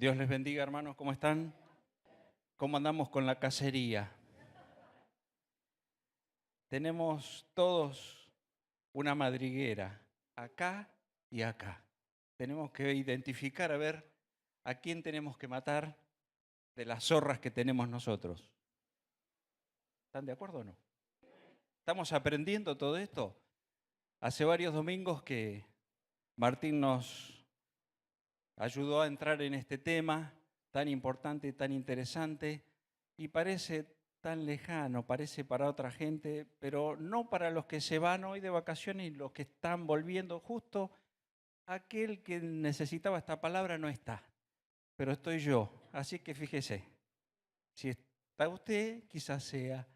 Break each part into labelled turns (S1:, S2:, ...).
S1: Dios les bendiga, hermanos. ¿Cómo están? ¿Cómo andamos con la cacería? Tenemos todos una madriguera, acá y acá. Tenemos que identificar a ver a quién tenemos que matar de las zorras que tenemos nosotros. ¿Están de acuerdo o no? ¿Estamos aprendiendo todo esto? Hace varios domingos que Martín nos ayudó a entrar en este tema tan importante, tan interesante, y parece tan lejano, parece para otra gente, pero no para los que se van hoy de vacaciones y los que están volviendo. Justo aquel que necesitaba esta palabra no está, pero estoy yo. Así que fíjese, si está usted, quizás sea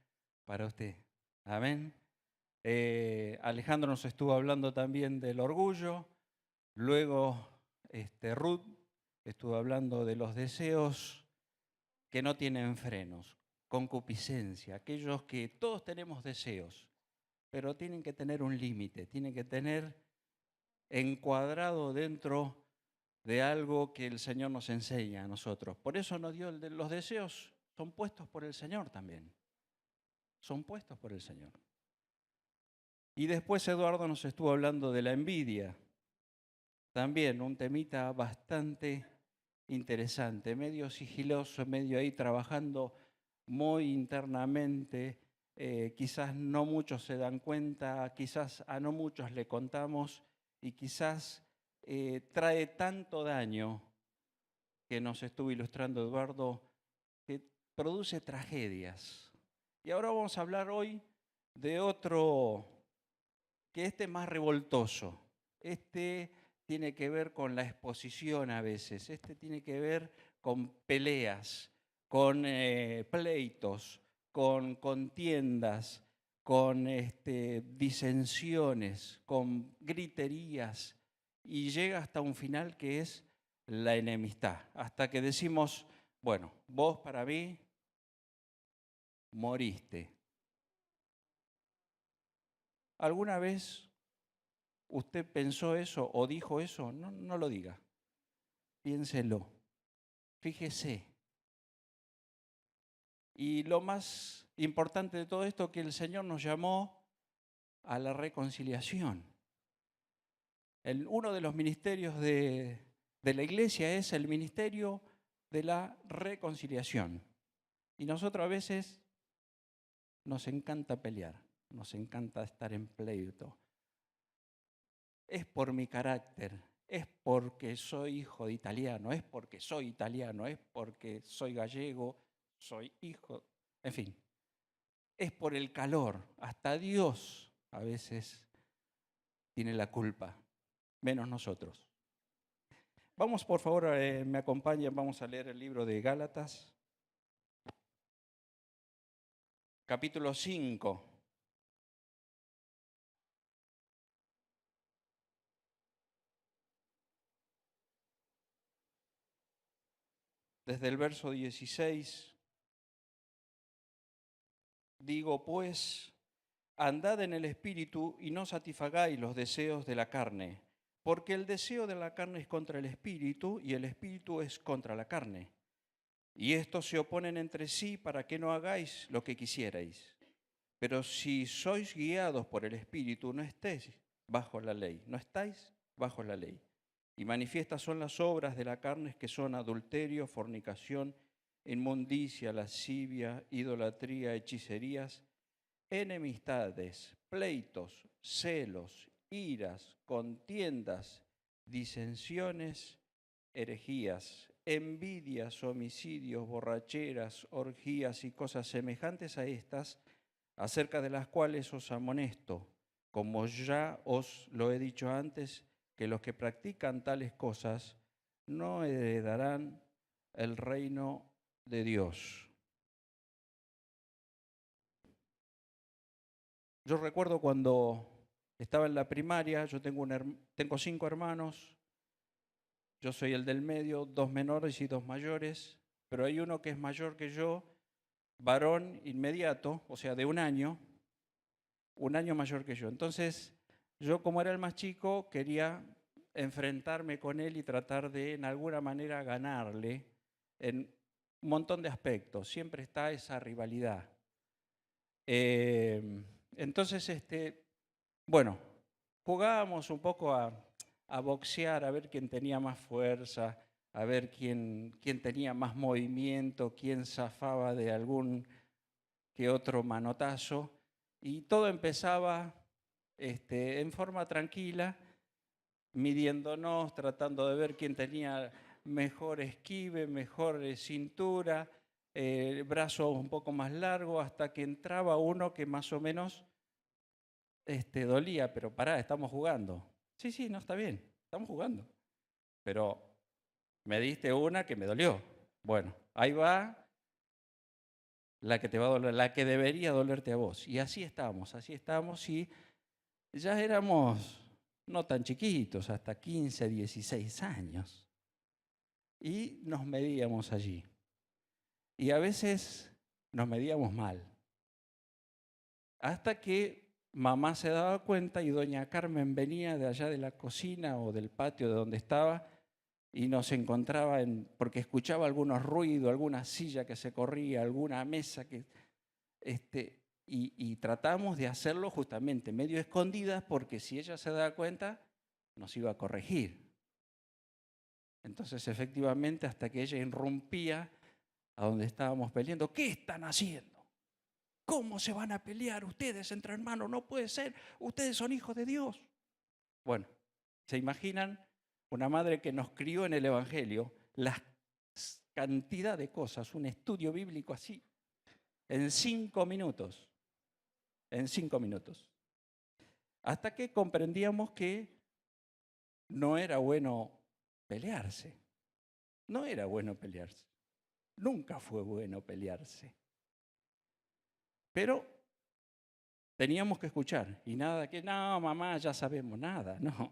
S1: para usted. Amén. Alejandro nos estuvo hablando también del orgullo, luego Ruth estuvo hablando de los deseos que no tienen frenos, concupiscencia, aquellos que todos tenemos deseos, pero tienen que tener un límite, tienen que tener encuadrado dentro de algo que el Señor nos enseña a nosotros. Por eso nos dio los deseos, son puestos por el Señor también, son puestos por el Señor. Y después Eduardo nos estuvo hablando de la envidia, también un temita bastante interesante, medio sigiloso, medio ahí trabajando muy internamente. Quizás no muchos se dan cuenta, quizás a no muchos le contamos y quizás trae tanto daño que nos estuvo ilustrando Eduardo, que produce tragedias. Y ahora vamos a hablar hoy de otro, que este es más revoltoso. Este tiene que ver con la exposición a veces, este tiene que ver con peleas, con pleitos, con contiendas, con disensiones, con griterías, y llega hasta un final que es la enemistad, hasta que decimos, bueno, vos para mí moriste. ¿Alguna vez usted pensó eso o dijo eso? No, no lo diga. Piénselo. Fíjese. Y lo más importante de todo esto, que el Señor nos llamó a la reconciliación. Uno de los ministerios de la iglesia es el ministerio de la reconciliación. Y nosotros a veces nos encanta pelear, nos encanta estar en pleito. Es por mi carácter, es porque soy hijo de italiano, es porque soy italiano, es porque soy gallego, soy hijo, en fin, es por el calor. Hasta Dios a veces tiene la culpa, menos nosotros. Vamos, por favor, me acompañan, vamos a leer el libro de Gálatas, capítulo 5. Desde el verso 16, digo pues, andad en el Espíritu y no satisfagáis los deseos de la carne, porque el deseo de la carne es contra el Espíritu y el Espíritu es contra la carne. Y estos se oponen entre sí para que no hagáis lo que quisierais. Pero si sois guiados por el Espíritu, no estéis bajo la ley, no estáis bajo la ley. Y manifiestas son las obras de la carne, que son adulterio, fornicación, inmundicia, lascivia, idolatría, hechicerías, enemistades, pleitos, celos, iras, contiendas, disensiones, herejías, envidias, homicidios, borracheras, orgías y cosas semejantes a estas, acerca de las cuales os amonesto, como ya os lo he dicho antes, que los que practican tales cosas no heredarán el reino de Dios. Yo recuerdo cuando estaba en la primaria, yo tengo 5 hermanos, yo soy el del medio, 2 menores y 2 mayores, pero hay uno que es mayor que yo, varón inmediato, o sea, de un año mayor que yo. Entonces, yo como era el más chico, quería enfrentarme con él y tratar de, en alguna manera, ganarle en un montón de aspectos. Siempre está esa rivalidad. Entonces, bueno, jugábamos un poco a boxear, a ver quién tenía más fuerza, a ver quién tenía más movimiento, quién zafaba de algún que otro manotazo. Y todo empezaba en forma tranquila, midiéndonos, tratando de ver quién tenía mejor esquive, mejor cintura, brazo un poco más largo, hasta que entraba uno que más o menos dolía, pero pará, estamos jugando. Sí, sí, no está bien, estamos jugando. Pero me diste una que me dolió. Bueno, ahí va la que te va a doler, la que debería dolerte a vos. Y así estamos y ya éramos no tan chiquitos, hasta 15, 16 años. Y nos medíamos allí. Y a veces nos medíamos mal. Hasta que mamá se daba cuenta y doña Carmen venía de allá de la cocina o del patio de donde estaba y nos encontraba porque escuchaba algunos ruidos, alguna silla que se corría, alguna mesa que... y tratamos de hacerlo justamente medio escondidas porque si ella se daba cuenta nos iba a corregir. Entonces efectivamente hasta que ella irrumpía a donde estábamos peleando, ¿qué están haciendo? ¿Cómo se van a pelear ustedes entre hermanos? No puede ser, ustedes son hijos de Dios. Bueno, ¿se imaginan una madre que nos crió en el Evangelio? La cantidad de cosas, un estudio bíblico así, en 5 minutos. En 5 minutos. Hasta que comprendíamos que no era bueno pelearse. No era bueno pelearse. Nunca fue bueno pelearse. Pero teníamos que escuchar. Y nada que, no, mamá, ya sabemos nada. No.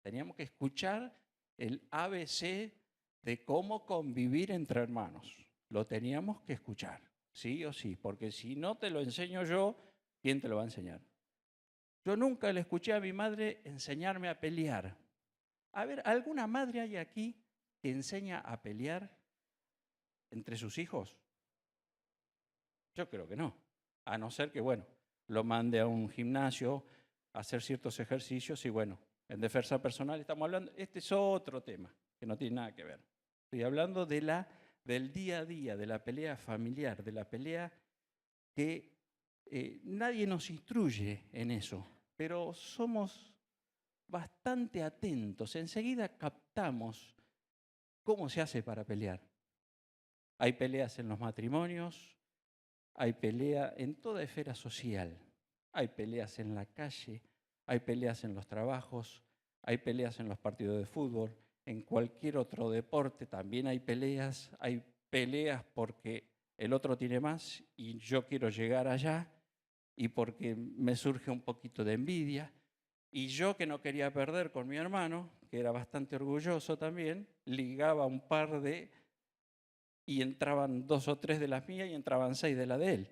S1: Teníamos que escuchar el ABC de cómo convivir entre hermanos. Lo teníamos que escuchar, sí o sí. Porque si no te lo enseño yo, ¿quién te lo va a enseñar? Yo nunca le escuché a mi madre enseñarme a pelear. A ver, ¿alguna madre hay aquí que enseña a pelear entre sus hijos? Yo creo que no. A no ser que, bueno, lo mande a un gimnasio a hacer ciertos ejercicios y, bueno, en defensa personal estamos hablando, este es otro tema que no tiene nada que ver. Estoy hablando del día a día, de la pelea familiar, de la pelea que nadie nos instruye en eso, pero somos bastante atentos. Enseguida captamos cómo se hace para pelear. Hay peleas en los matrimonios, hay pelea en toda esfera social, hay peleas en la calle, hay peleas en los trabajos, hay peleas en los partidos de fútbol, en cualquier otro deporte también hay peleas porque el otro tiene más y yo quiero llegar allá y porque me surge un poquito de envidia. Y yo que no quería perder con mi hermano, que era bastante orgulloso también, ligaba un par de y entraban 2 o 3 de las mías y entraban 6 de la de él.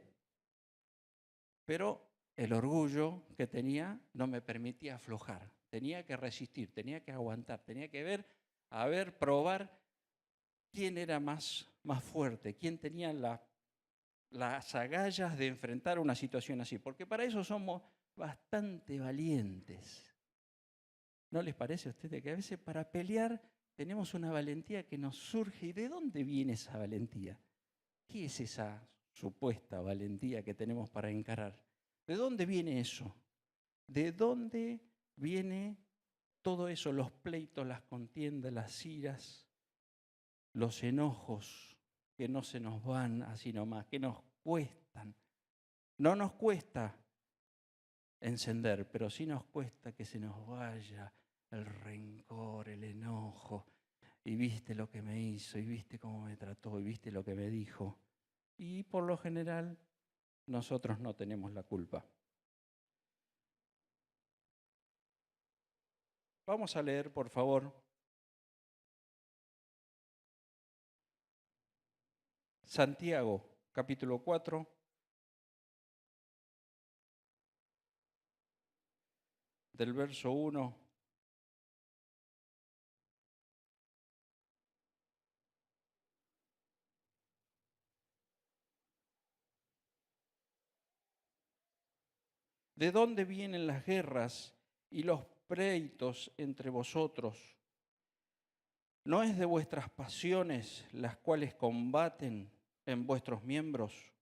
S1: Pero el orgullo que tenía no me permitía aflojar. Tenía que resistir, tenía que aguantar, tenía que probar quién era más fuerte, quién tenía las agallas de enfrentar una situación así. Porque para eso somos bastante valientes. ¿No les parece a ustedes que a veces para pelear tenemos una valentía que nos surge? ¿Y de dónde viene esa valentía? ¿Qué es esa supuesta valentía que tenemos para encarar? ¿De dónde viene eso? ¿De dónde viene todo eso? Los pleitos, las contiendas, las iras, los enojos que no se nos van así nomás, que nos cuestan. No nos cuesta encender, pero sí nos cuesta que se nos vaya el rencor, el enojo. Y viste lo que me hizo, y viste cómo me trató, y viste lo que me dijo. Y por lo general, nosotros no tenemos la culpa. Vamos a leer, por favor, Santiago, capítulo 4, del verso 1 ¿De dónde vienen las guerras y los pleitos entre vosotros? ¿No es de vuestras pasiones las cuales combaten en vuestros miembros?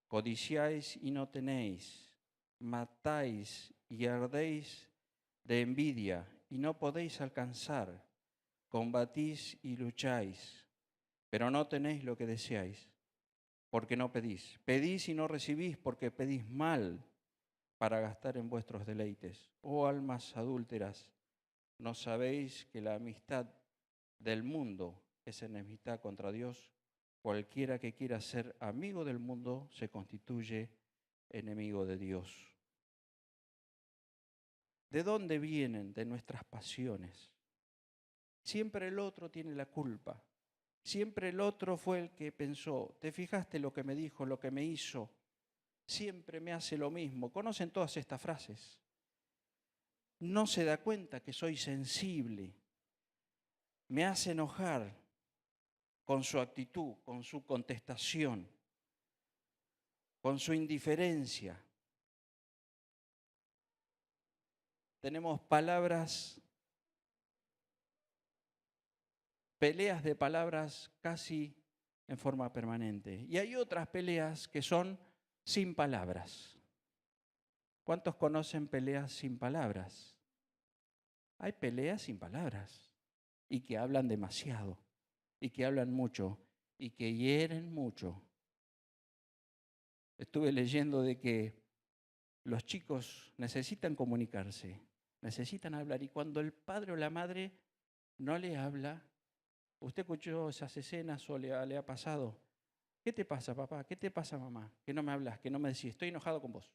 S1: Codiciáis y no tenéis, matáis y ardéis de envidia y no podéis alcanzar, combatís y lucháis, pero no tenéis lo que deseáis, porque no pedís. Pedís y no recibís porque pedís mal para gastar en vuestros deleites. Oh almas adúlteras, ¿no sabéis que la amistad del mundo es enemistad contra Dios? Cualquiera que quiera ser amigo del mundo se constituye enemigo de Dios. ¿De dónde vienen? De nuestras pasiones. Siempre el otro tiene la culpa. Siempre el otro fue el que pensó. ¿Te fijaste lo que me dijo, lo que me hizo? Siempre me hace lo mismo. ¿Conocen todas estas frases? No se da cuenta que soy sensible. Me hace enojar con su actitud, con su contestación, con su indiferencia. Tenemos palabras, peleas de palabras casi en forma permanente. Y hay otras peleas que son sin palabras. ¿Cuántos conocen peleas sin palabras? Hay peleas sin palabras y que hablan demasiado y que hablan mucho y que hieren mucho. Estuve leyendo de que los chicos necesitan comunicarse, necesitan hablar y cuando el padre o la madre no le habla, ¿usted escuchó esas escenas o le ha pasado? ¿Qué te pasa, papá? ¿Qué te pasa, mamá? Que no me hablas, que no me decís, estoy enojado con vos.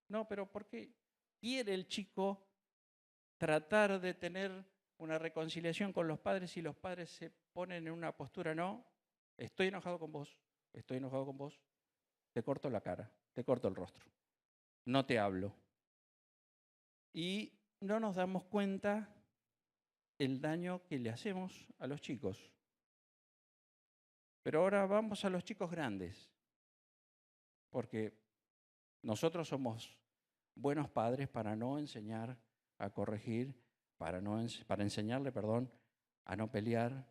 S1: No, pero ¿por qué quiere el chico tratar de tener una reconciliación con los padres y los padres se ponen en una postura, no, estoy enojado con vos, estoy enojado con vos, te corto la cara, te corto el rostro, no te hablo? Y no nos damos cuenta el daño que le hacemos a los chicos. Pero ahora vamos a los chicos grandes, porque nosotros somos buenos padres para no enseñar a corregir, para enseñarle, perdón, a no pelear,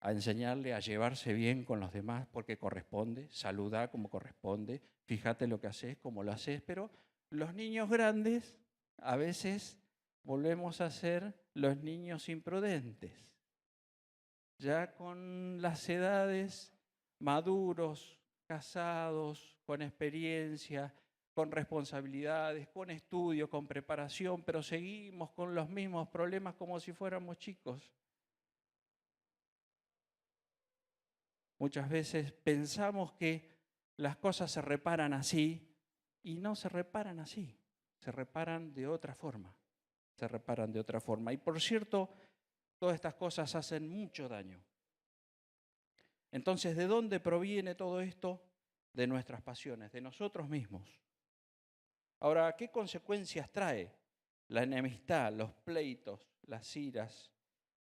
S1: a enseñarle a llevarse bien con los demás porque corresponde, saludar como corresponde, fíjate lo que haces, cómo lo haces, pero los niños grandes a veces volvemos a ser los niños imprudentes. Ya con las edades maduros, casados, con experiencia, con responsabilidades, con estudio, con preparación, pero seguimos con los mismos problemas como si fuéramos chicos. Muchas veces pensamos que las cosas se reparan así y no se reparan así, se reparan de otra forma, se reparan de otra forma. Y por cierto, todas estas cosas hacen mucho daño. Entonces, ¿de dónde proviene todo esto? De nuestras pasiones, de nosotros mismos. Ahora, ¿qué consecuencias trae la enemistad, los pleitos, las iras,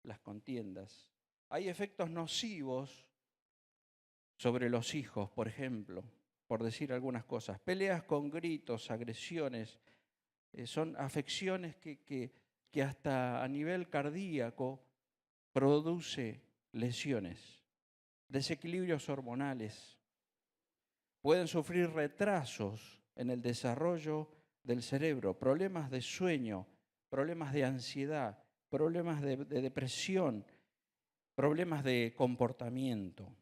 S1: las contiendas? Hay efectos nocivos sobre los hijos, por ejemplo, por decir algunas cosas. Peleas con gritos, agresiones, son afecciones que hasta a nivel cardíaco produce lesiones, desequilibrios hormonales. Pueden sufrir retrasos en el desarrollo del cerebro, problemas de sueño, problemas de ansiedad, problemas de depresión, problemas de comportamiento.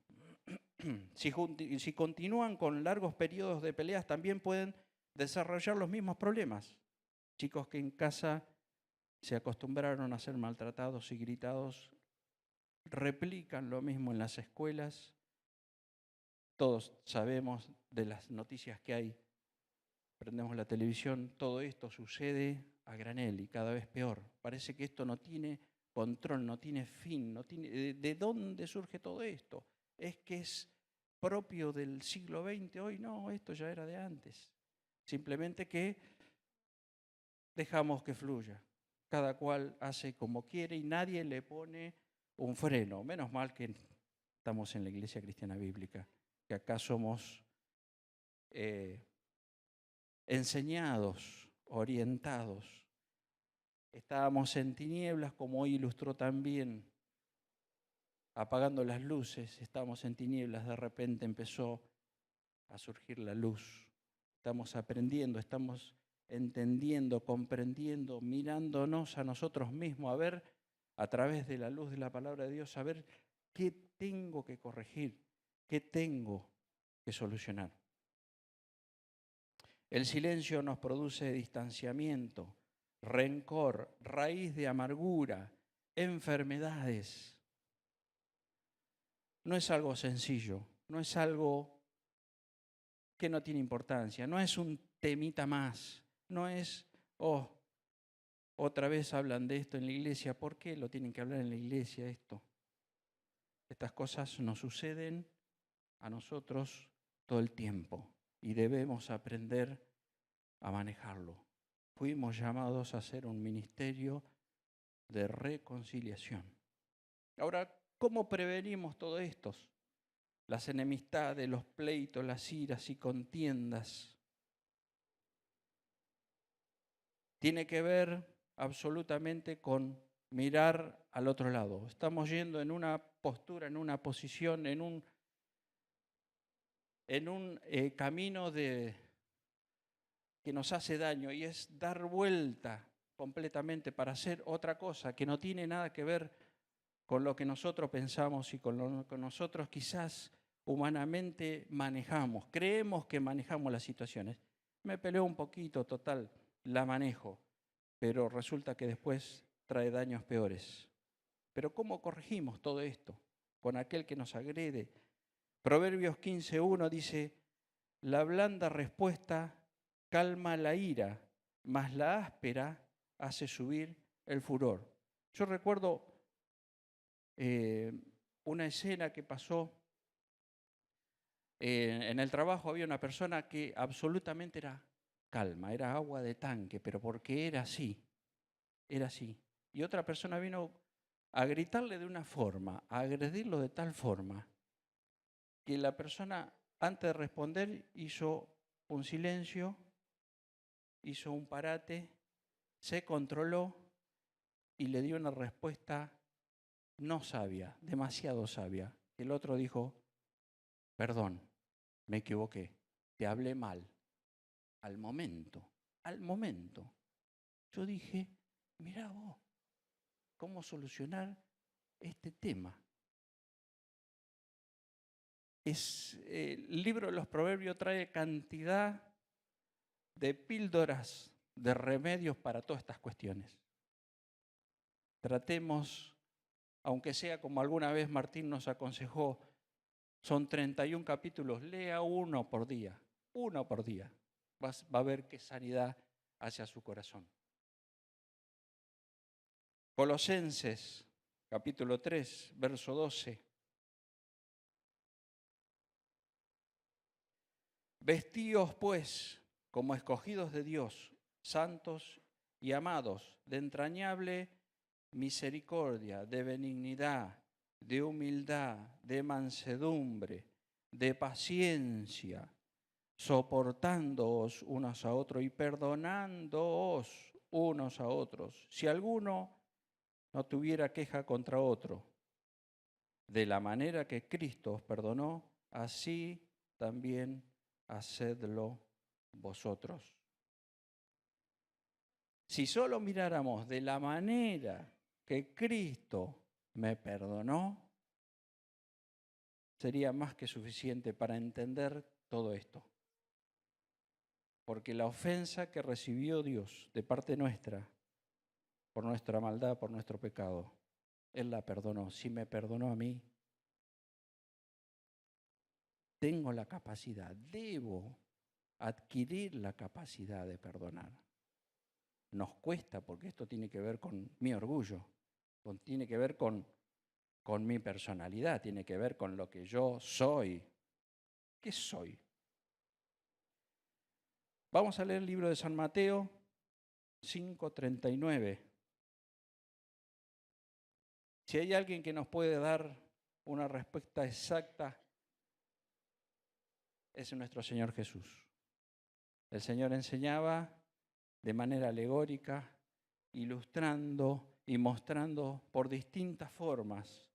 S1: Si continúan con largos periodos de peleas, también pueden desarrollar los mismos problemas. Chicos que en casa se acostumbraron a ser maltratados y gritados, replican lo mismo en las escuelas. Todos sabemos de las noticias que hay, prendemos la televisión, todo esto sucede a granel y cada vez peor. Parece que esto no tiene control, no tiene fin, no tiene. ¿De dónde surge todo esto? Es que es propio del siglo XX hoy, no, esto ya era de antes. Simplemente que dejamos que fluya. Cada cual hace como quiere y nadie le pone un freno. Menos mal que estamos en la Iglesia Cristiana Bíblica, que acá somos enseñados, orientados. Estábamos en tinieblas, como hoy ilustró también, apagando las luces, estábamos en tinieblas, de repente empezó a surgir la luz. Estamos aprendiendo, estamos entendiendo, comprendiendo, mirándonos a nosotros mismos, a ver a través de la luz de la palabra de Dios, a ver qué tengo que corregir, qué tengo que solucionar. El silencio nos produce distanciamiento, rencor, raíz de amargura, enfermedades. No es algo sencillo, no es algo que no tiene importancia, no es un temita más, no es, otra vez hablan de esto en la iglesia, ¿por qué lo tienen que hablar en la iglesia esto? Estas cosas nos suceden a nosotros todo el tiempo y debemos aprender a manejarlo. Fuimos llamados a hacer un ministerio de reconciliación. Ahora, ¿cómo prevenimos todo esto? Las enemistades, los pleitos, las iras y contiendas. Tiene que ver absolutamente con mirar al otro lado. Estamos yendo en una postura, en una posición, en un camino que nos hace daño, y es dar vuelta completamente para hacer otra cosa que no tiene nada que ver con lo que nosotros pensamos y con lo que nosotros quizás humanamente manejamos. Creemos que manejamos las situaciones. Me peleo un poquito, total, la manejo, pero resulta que después trae daños peores. Pero ¿cómo corregimos todo esto con aquel que nos agrede? Proverbios 15:1 dice: la blanda respuesta calma la ira, mas la áspera hace subir el furor. Yo recuerdo una escena que pasó en el trabajo. Había una persona que absolutamente era calma, era agua de tanque, pero porque era así. Y otra persona vino a gritarle de una forma, a agredirlo de tal forma, que la persona, antes de responder, hizo un silencio, hizo un parate, se controló y le dio una respuesta no sabia, demasiado sabia. El otro dijo: perdón, me equivoqué, te hablé mal. Al momento. Yo dije: mirá vos, ¿cómo solucionar este tema? El libro de los Proverbios trae cantidad de píldoras, de remedios para todas estas cuestiones. Tratemos, aunque sea como alguna vez Martín nos aconsejó, son 31 capítulos, lea uno por día. Va a ver qué sanidad hacia su corazón. Colosenses, capítulo 3, verso 12. Vestíos, pues, como escogidos de Dios, santos y amados, de entrañable misericordia, de benignidad, de humildad, de mansedumbre, de paciencia, soportándoos unos a otros y perdonándoos unos a otros, si alguno no tuviera queja contra otro. De la manera que Cristo os perdonó, así también hacedlo vosotros. Si solo miráramos de la manera que Cristo me perdonó, sería más que suficiente para entender todo esto. Porque la ofensa que recibió Dios de parte nuestra, por nuestra maldad, por nuestro pecado, Él la perdonó. Si me perdonó a mí, tengo la capacidad, debo adquirir la capacidad de perdonar. Nos cuesta, porque esto tiene que ver con mi orgullo, tiene que ver con mi personalidad, tiene que ver con lo que yo soy. ¿Qué soy? Vamos a leer el libro de San Mateo 5:39. Si hay alguien que nos puede dar una respuesta exacta, es nuestro Señor Jesús. El Señor enseñaba de manera alegórica, ilustrando y mostrando por distintas formas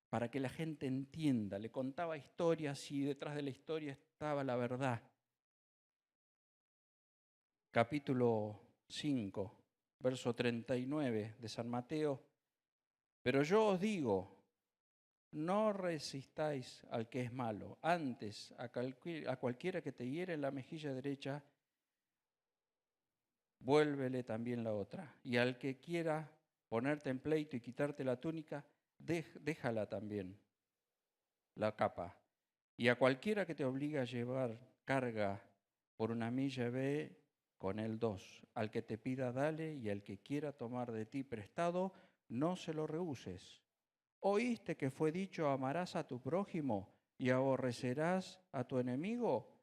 S1: para que la gente entienda. Le contaba historias y detrás de la historia estaba la verdad. Capítulo 5, verso 39 de San Mateo. Pero yo os digo, no resistáis al que es malo. Antes, a cualquiera que te hiere en la mejilla derecha, vuélvele también la otra. Y al que quiera ponerte en pleito y quitarte la túnica, déjala también, la capa. Y a cualquiera que te obligue a llevar carga por una milla, ve con él 2. Al que te pida, dale, y al que quiera tomar de ti prestado, no se lo rehuses. ¿Oíste que fue dicho, amarás a tu prójimo y aborrecerás a tu enemigo?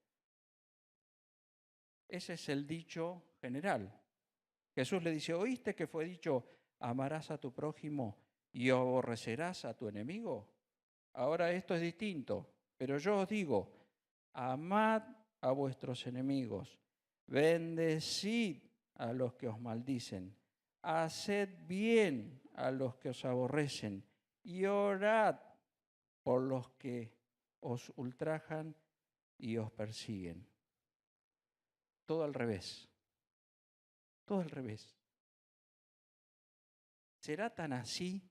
S1: Ese es el dicho general. Jesús le dice, ¿oíste que fue dicho, amarás a tu prójimo y aborrecerás a tu enemigo? Ahora esto es distinto, pero yo os digo, amad a vuestros enemigos, bendecid a los que os maldicen, haced bien a los que os aborrecen y orad por los que os ultrajan y os persiguen. Todo al revés, todo al revés. ¿Será tan así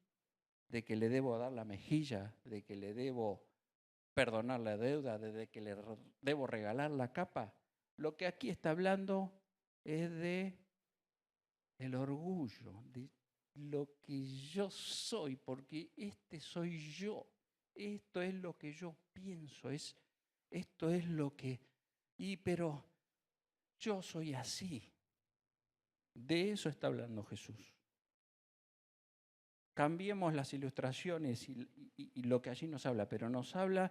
S1: de que le debo dar la mejilla, de que le debo perdonar la deuda, de que le debo regalar la capa? Lo que aquí está hablando es de el orgullo, de lo que yo soy, porque este soy yo. Esto es lo que yo pienso, esto es lo que... pero yo soy así. De eso está hablando Jesús. Cambiemos las ilustraciones y lo que allí nos habla, pero nos habla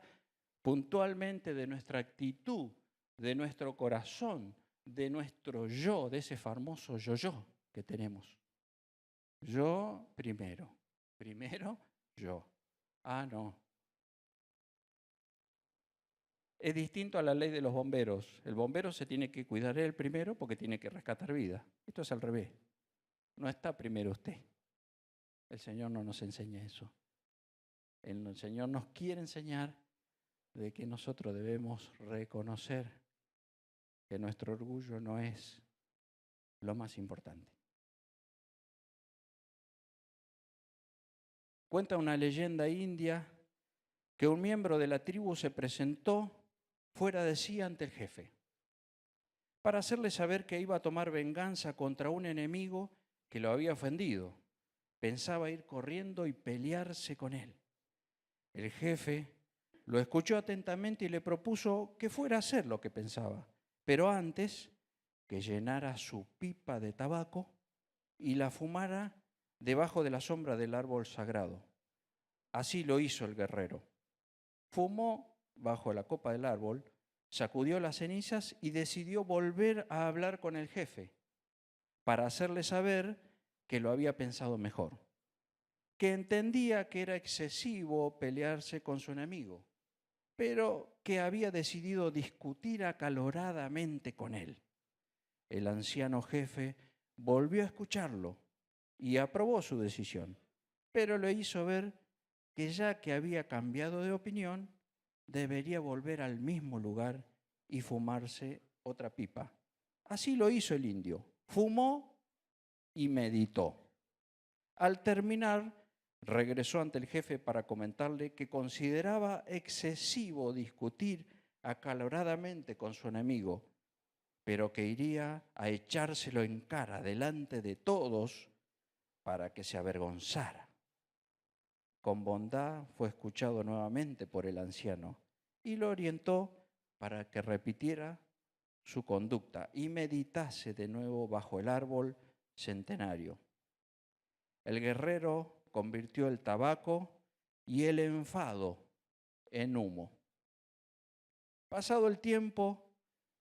S1: puntualmente de nuestra actitud, de nuestro corazón, de nuestro yo, de ese famoso yo que tenemos. Yo primero yo. No. Es distinto a la ley de los bomberos. El bombero se tiene que cuidar él primero porque tiene que rescatar vida. Esto es al revés. No está primero usted. El Señor no nos enseña eso. El Señor nos quiere enseñar de que nosotros debemos reconocer que nuestro orgullo no es lo más importante. Cuenta una leyenda india que un miembro de la tribu se presentó fuera de sí ante el jefe para hacerle saber que iba a tomar venganza contra un enemigo que lo había ofendido. Pensaba ir corriendo y pelearse con él. El jefe lo escuchó atentamente y le propuso que fuera a hacer lo que pensaba, pero antes que llenara su pipa de tabaco y la fumara debajo de la sombra del árbol sagrado. Así lo hizo el guerrero. Fumó bajo la copa del árbol, sacudió las cenizas y decidió volver a hablar con el jefe para hacerle saber que lo había pensado mejor, que entendía que era excesivo pelearse con su enemigo, pero que había decidido discutir acaloradamente con él. El anciano jefe volvió a escucharlo y aprobó su decisión, pero le hizo ver que ya que había cambiado de opinión, debería volver al mismo lugar y fumarse otra pipa. Así lo hizo el indio. Fumó y meditó. Al terminar, regresó ante el jefe para comentarle que consideraba excesivo discutir acaloradamente con su enemigo, pero que iría a echárselo en cara delante de todos para que se avergonzara. Con bondad fue escuchado nuevamente por el anciano y lo orientó para que repitiera su conducta y meditase de nuevo bajo el árbol centenario. El guerrero convirtió el tabaco y el enfado en humo. Pasado el tiempo,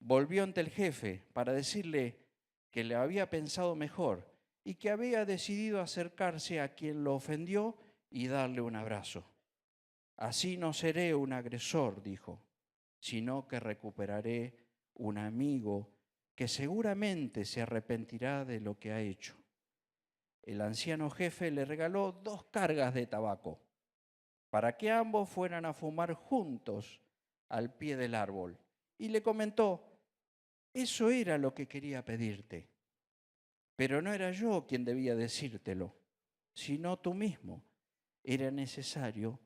S1: volvió ante el jefe para decirle que le había pensado mejor y que había decidido acercarse a quien lo ofendió y darle un abrazo. Así no seré un agresor, dijo, sino que recuperaré un amigo que seguramente se arrepentirá de lo que ha hecho. El anciano jefe le regaló 2 cargas de tabaco para que ambos fueran a fumar juntos al pie del árbol. Y le comentó, eso era lo que quería pedirte, pero no era yo quien debía decírtelo, sino tú mismo. Era necesario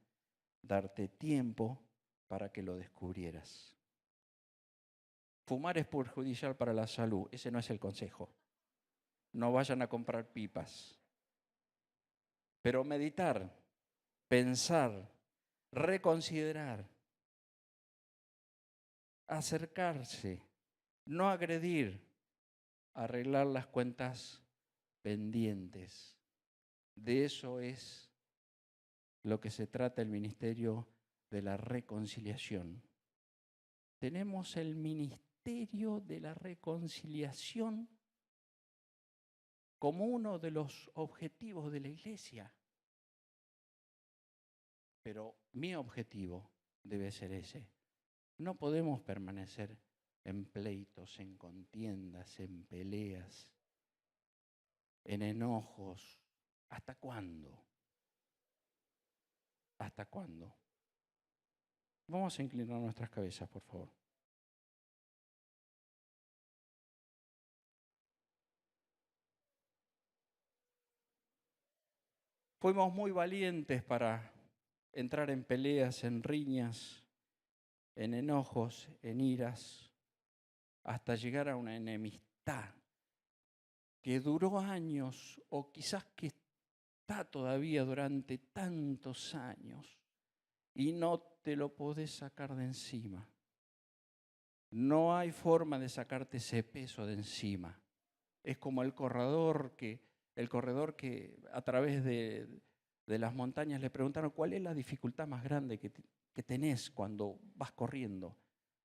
S1: darte tiempo para que lo descubrieras. Fumar es perjudicial para la salud, ese no es el consejo. No vayan a comprar pipas. Pero meditar, pensar, reconsiderar, acercarse, no agredir, arreglar las cuentas pendientes. De eso es lo que se trata el ministerio de la reconciliación. Tenemos el ministerio de la reconciliación como uno de los objetivos de la iglesia. Pero mi objetivo debe ser ese. No podemos permanecer en pleitos, en contiendas, en peleas, en enojos. ¿Hasta cuándo? ¿Hasta cuándo? Vamos a inclinar nuestras cabezas, por favor. Fuimos muy valientes para entrar en peleas, en riñas, en enojos, en iras, hasta llegar a una enemistad que duró años o quizás que está todavía durante tantos años y no te lo podés sacar de encima. No hay forma de sacarte ese peso de encima. Es como el corredor que a través de las montañas le preguntaron cuál es la dificultad más grande que tenés cuando vas corriendo.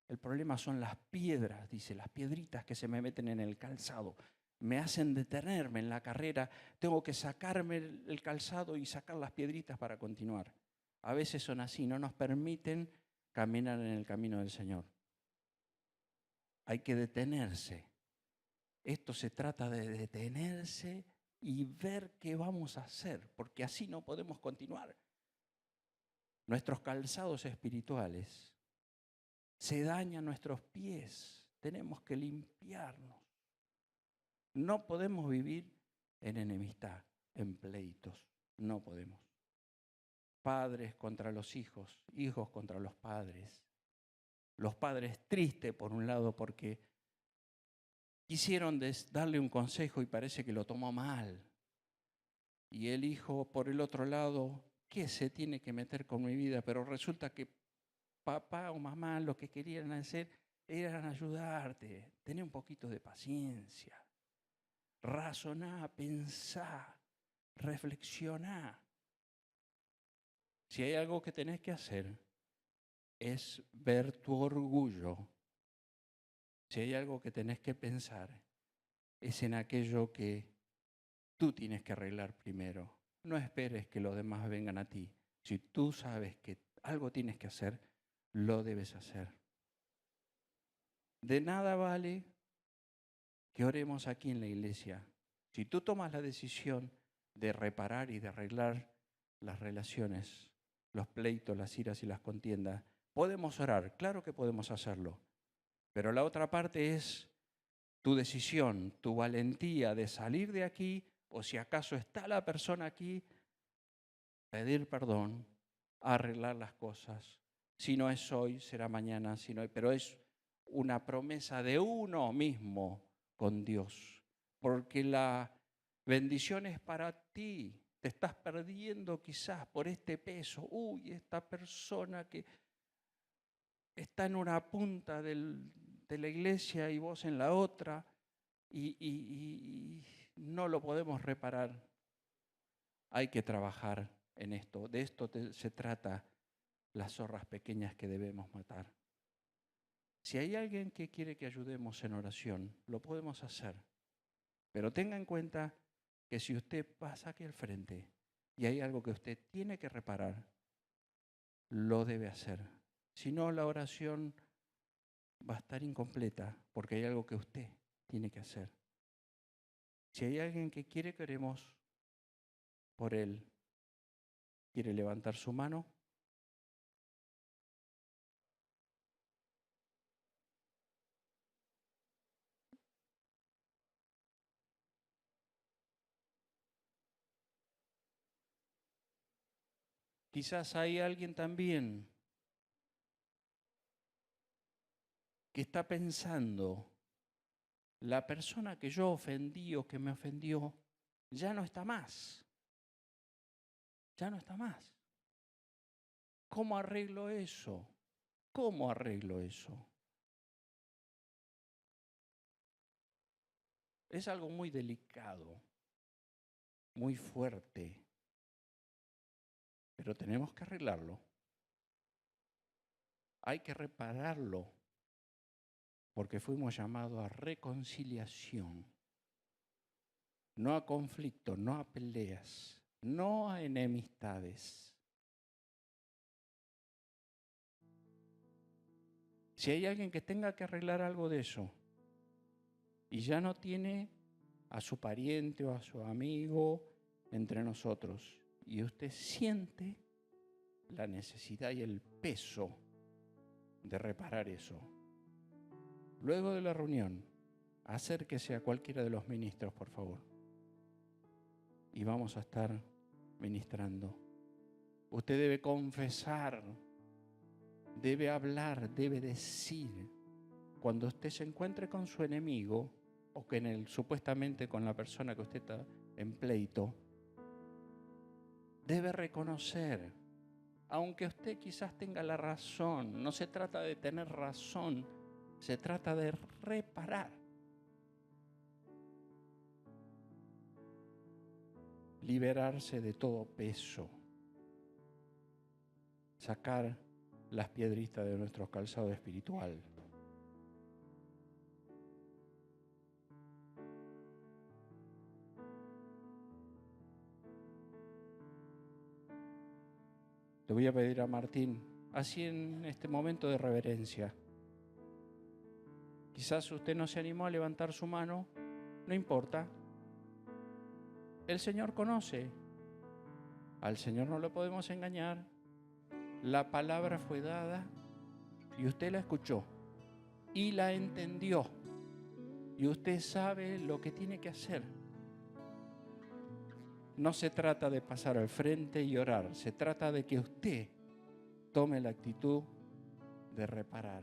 S1: El problema son las piedras, dice, las piedritas que se me meten en el calzado. Me hacen detenerme en la carrera, tengo que sacarme el calzado y sacar las piedritas para continuar. A veces son así, no nos permiten caminar en el camino del Señor. Hay que detenerse. Esto se trata de detenerse y ver qué vamos a hacer, porque así no podemos continuar. Nuestros calzados espirituales, se dañan nuestros pies, tenemos que limpiarnos. No podemos vivir en enemistad, en pleitos, no podemos. Padres contra los hijos, hijos contra los padres tristes por un lado porque quisieron darle un consejo y parece que lo tomó mal. Y el hijo, por el otro lado, ¿qué se tiene que meter con mi vida? Pero resulta que papá o mamá lo que querían hacer era ayudarte. Tener un poquito de paciencia. Razoná, pensá, reflexioná. Si hay algo que tenés que hacer, es ver tu orgullo. Si hay algo que tenés que pensar, es en aquello que tú tienes que arreglar primero. No esperes que los demás vengan a ti. Si tú sabes que algo tienes que hacer, lo debes hacer. De nada vale que oremos aquí en la iglesia. Si tú tomas la decisión de reparar y de arreglar las relaciones, los pleitos, las iras y las contiendas, podemos orar, claro que podemos hacerlo. Pero la otra parte es tu decisión, tu valentía de salir de aquí, o si acaso está la persona aquí, pedir perdón, arreglar las cosas. Si no es hoy, será mañana, pero es una promesa de uno mismo con Dios. Porque la bendición es para ti. Te estás perdiendo quizás por este peso. Uy, esta persona que está en una punta de la iglesia y vos en la otra y no lo podemos reparar. Hay que trabajar en esto. De esto se trata las zorras pequeñas que debemos matar. Si hay alguien que quiere que ayudemos en oración, lo podemos hacer. Pero tenga en cuenta que si usted pasa aquí al frente y hay algo que usted tiene que reparar, lo debe hacer. Si no, la oración va a estar incompleta porque hay algo que usted tiene que hacer. Si hay alguien que quiere que oremos por él, ¿quiere levantar su mano? Quizás hay alguien también que está pensando, la persona que yo ofendí o que me ofendió ya no está más. Ya no está más. ¿Cómo arreglo eso? ¿Cómo arreglo eso? Es algo muy delicado, muy fuerte, pero tenemos que arreglarlo. Hay que repararlo, porque fuimos llamados a reconciliación, no a conflicto, no a peleas, no a enemistades. Si hay alguien que tenga que arreglar algo de eso y ya no tiene a su pariente o a su amigo entre nosotros, y usted siente la necesidad y el peso de reparar eso, luego de la reunión, acérquese a cualquiera de los ministros, por favor, y vamos a estar ministrando. Usted debe confesar, debe hablar, debe decir. Cuando usted se encuentre con su enemigo o supuestamente con la persona que usted está en pleito, debe reconocer, aunque usted quizás tenga la razón, no se trata de tener razón, se trata de reparar. Liberarse de todo peso, sacar las piedritas de nuestro calzado espiritual. Le voy a pedir a Martín, así en este momento de reverencia. Quizás usted no se animó a levantar su mano, no importa. El Señor conoce. Al Señor no lo podemos engañar. La palabra fue dada y usted la escuchó y la entendió. Y usted sabe lo que tiene que hacer. No se trata de pasar al frente y orar, se trata de que usted tome la actitud de reparar.